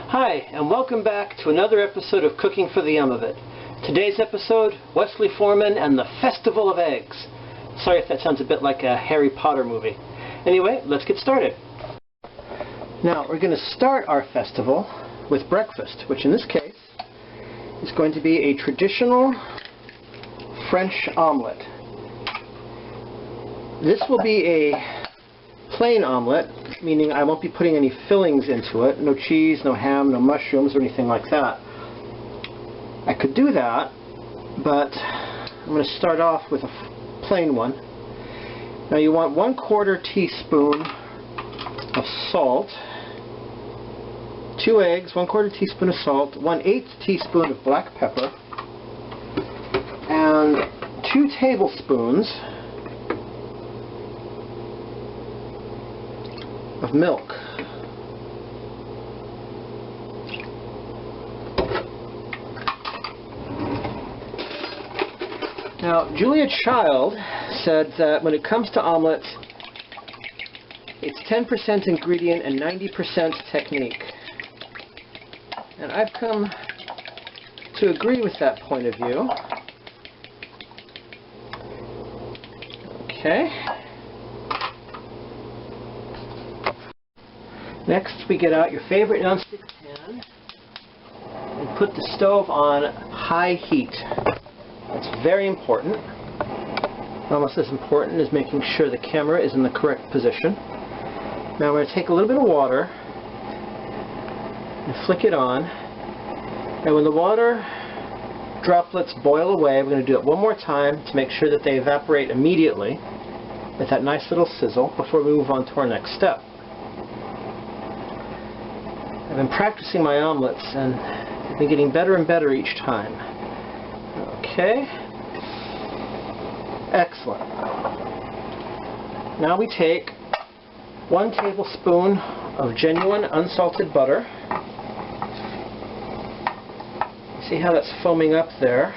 Hi, and welcome back to another episode of Cooking for the Omelet. Today's episode, Wesley Foreman and the Festival of Eggs. Sorry if that sounds a bit like a Harry Potter movie. Anyway, let's get started. Now, we're going to start our festival with breakfast, which in this case is going to be a traditional French omelet. This will be a plain omelet, meaning I won't be putting any fillings into it. No cheese, no ham, no mushrooms, or anything like that. I could do that, but I'm going to start off with a plain one. Now you want 1/4 teaspoon of salt, 2 eggs, 1/4 teaspoon of salt, 1/8 teaspoon of black pepper, and 2 tablespoons of milk. Now, Julia Child said that when it comes to omelets, it's 10% ingredient and 90% technique. And I've come to agree with that point of view. Okay. Next, we get out your favorite nonstick pan and put the stove on high heat. That's very important. Almost as important as making sure the camera is in the correct position. Now we're going to take a little bit of water and flick it on. And when the water droplets boil away, we're going to do it one more time to make sure that they evaporate immediately with that nice little sizzle before we move on to our next step. I've been practicing my omelets and I've been getting better and better each time. Okay. Excellent. Now we take 1 tablespoon of genuine unsalted butter. See how that's foaming up there?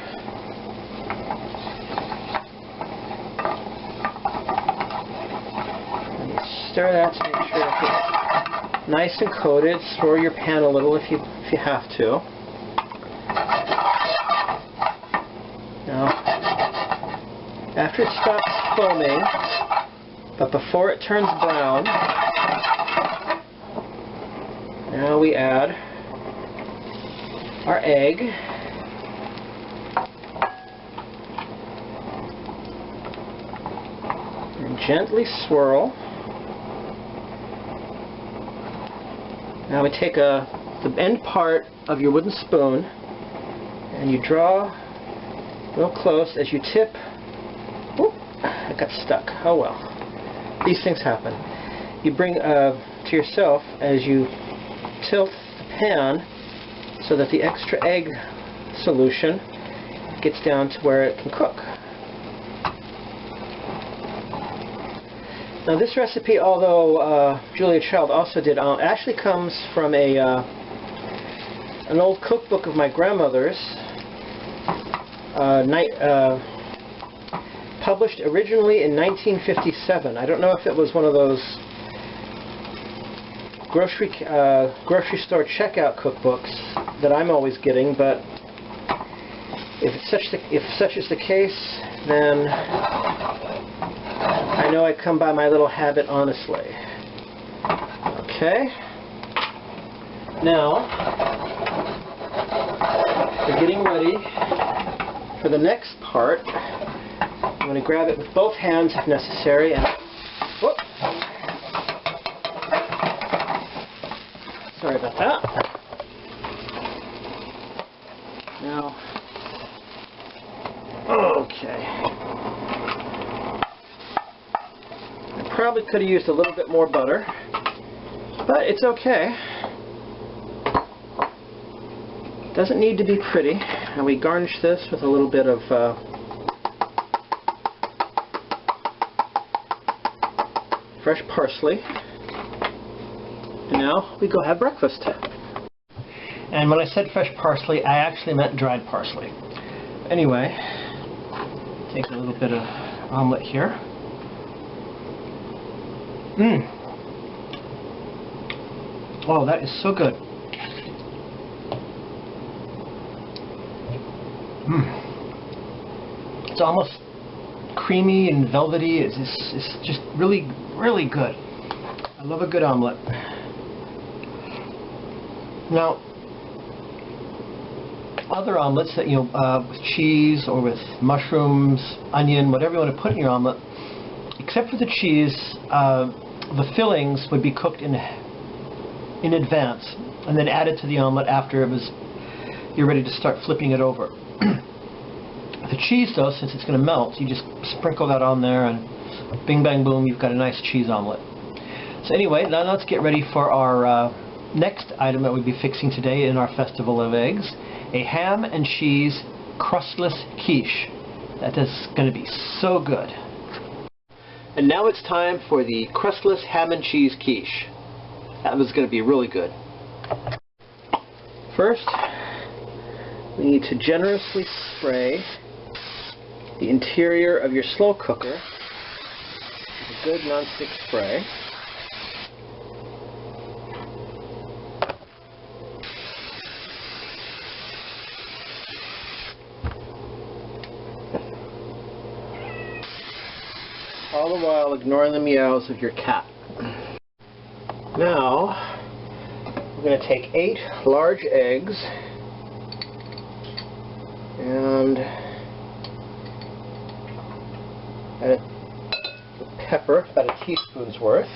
And you stir that to make sure that it's nice and coated. Swirl your pan a little if you have to. Now, after it stops foaming, but before it turns brown, now we add our egg. And gently swirl. Now we take the end part of your wooden spoon and you draw real close as you tip. Oop, it got stuck. Oh well. These things happen. You bring to yourself as you tilt the pan so that the extra egg solution gets down to where it can cook. Now this recipe, although Julia Child also did, actually comes from an old cookbook of my grandmother's, published originally in 1957. I don't know if it was one of those grocery store checkout cookbooks that I'm always getting, but if such is the case, then I know I come by my little habit honestly. Okay. Now, we're getting ready for the next part. I'm going to grab it with both hands if necessary, and whoop. Sorry about that. Now, okay. Probably could have used a little bit more butter, but it's okay. Doesn't need to be pretty. And we garnish this with a little bit of fresh parsley. And now we go have breakfast. And when I said fresh parsley, I actually meant dried parsley. Anyway, take a little bit of omelet here. Oh, that is so good. It's almost creamy and velvety. It's just really, really good. I love a good omelet. Now, other omelets that, with cheese or with mushrooms, onion, whatever you want to put in your omelet, except for the cheese, the fillings would be cooked in advance and then added to the omelet after you're ready to start flipping it over. The cheese, though, since it's going to melt, you just sprinkle that on there and bing bang boom, you've got a nice cheese omelet. So anyway, now let's get ready for our next item that we'll be fixing today in our Festival of Eggs, a ham and cheese crustless quiche. That is going to be so good. And now it's time for the crustless ham and cheese quiche. That was going to be really good. First, we need to generously spray the interior of your slow cooker with a good non-stick spray. All the while ignoring the meows of your cat. Now, we're going to take 8 large eggs and add a pepper, about a teaspoon's worth.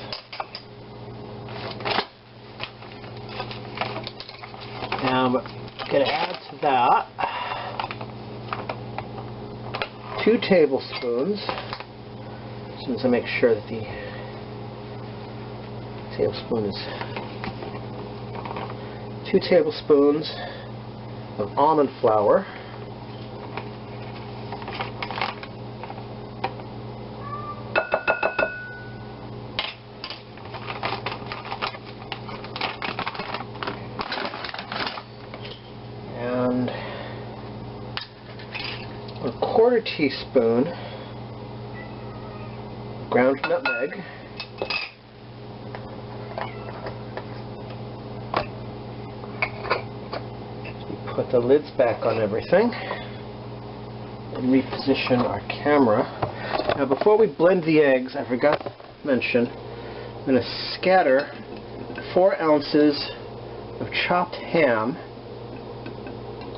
And I'm going to add to that 2 tablespoons. As soon as I make sure that the tablespoon is 2 tablespoons of almond flour. And a 1/4 teaspoon ground nutmeg. Put the lids back on everything and reposition our camera. Now before we blend the eggs, I forgot to mention, I'm going to scatter 4 ounces of chopped ham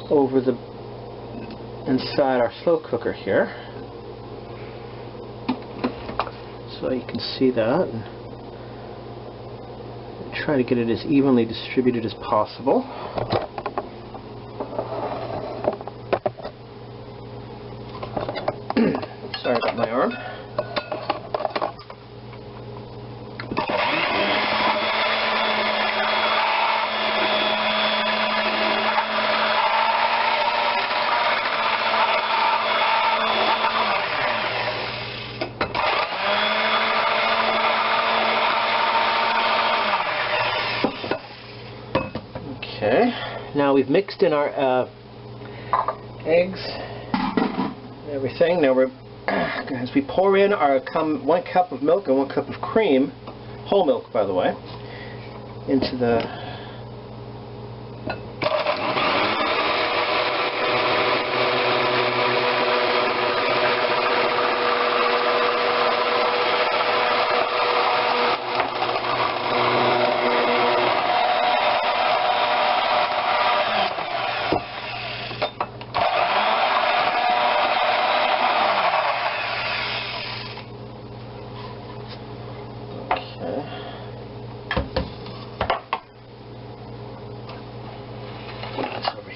over the inside our slow cooker here. So you can see that, and try to get it as evenly distributed as possible. Sorry about my arm. Okay, now we've mixed in our eggs and everything. Now as we pour in our 1 cup of milk and 1 cup of cream, whole milk by the way, into the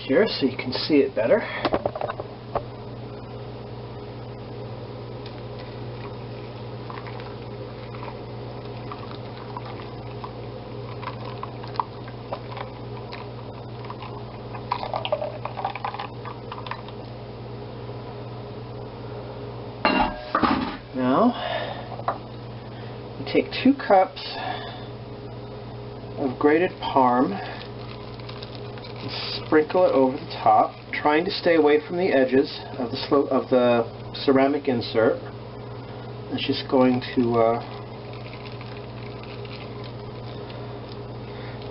here so you can see it better. Now, you take 2 cups of grated parm, sprinkle it over the top, trying to stay away from the edges of the ceramic insert. It's just going to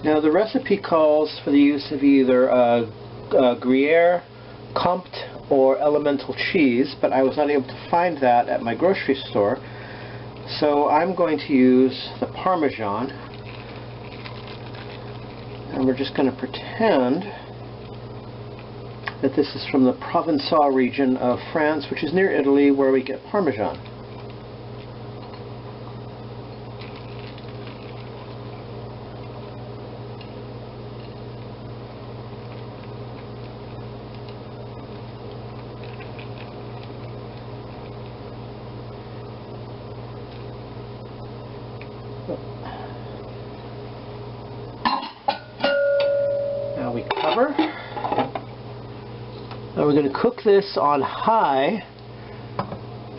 now the recipe calls for the use of either Gruyere, Comte, or elemental cheese, but I was not able to find that at my grocery store. So I'm going to use the Parmesan, and we're just going to pretend that this is from the Provençal region of France, which is near Italy, where we get Parmesan. Now we cover. Now we're going to cook this on high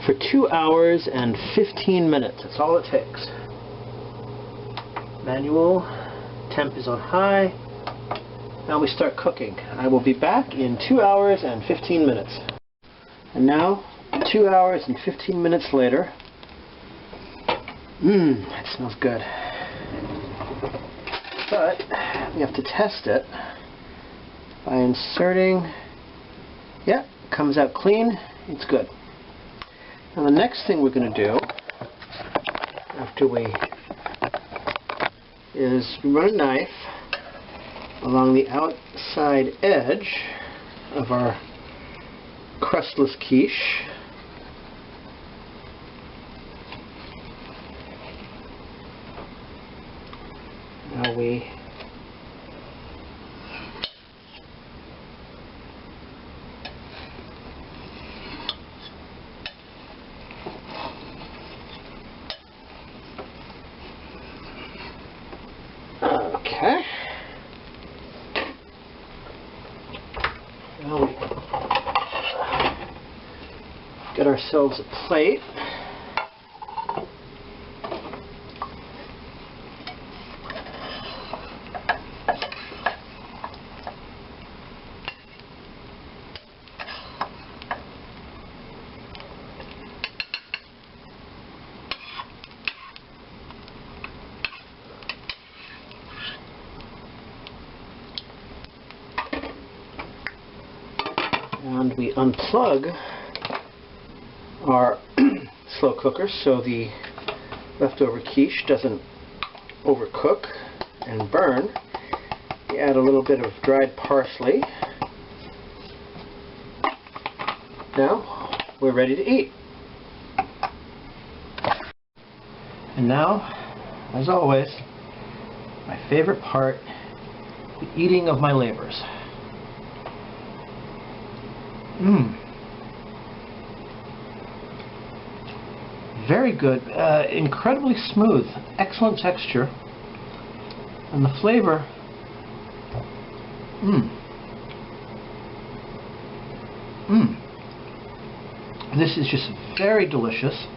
for 2 hours and 15 minutes. That's all it takes. Manual, temp is on high. Now we start cooking. I will be back in 2 hours and 15 minutes. And now, 2 hours and 15 minutes later. That smells good. But we have to test it by inserting. Yeah, comes out clean. It's good. Now the next thing we're going to do after we is run a knife along the outside edge of our crustless quiche. Now we okay. Now we get ourselves a plate. And we unplug our slow cooker so the leftover quiche doesn't overcook and burn. We add a little bit of dried parsley. Now we're ready to eat. And now, as always, my favorite part, the eating of my labors. Very good, incredibly smooth, excellent texture, and the flavor, This is just very delicious.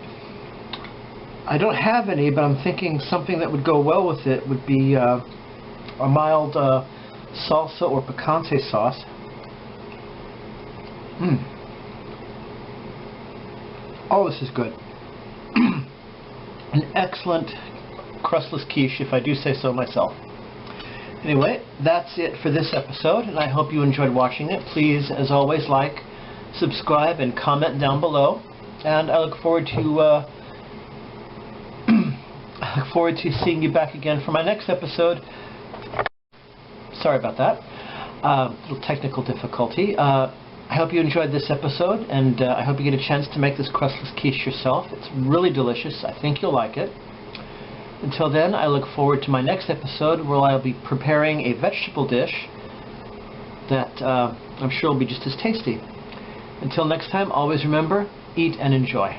I don't have any, but I'm thinking something that would go well with it would be a mild salsa or picante sauce. Oh, this is good. An excellent crustless quiche, if I do say so myself. Anyway, that's it for this episode, and I hope you enjoyed watching it. Please, as always, like, subscribe, and comment down below. And I look forward to seeing you back again for my next episode. Sorry about that. Little technical difficulty. I hope you enjoyed this episode, and I hope you get a chance to make this crustless quiche yourself. It's really delicious. I think you'll like it. Until then, I look forward to my next episode where I'll be preparing a vegetable dish that I'm sure will be just as tasty. Until next time, always remember, eat and enjoy.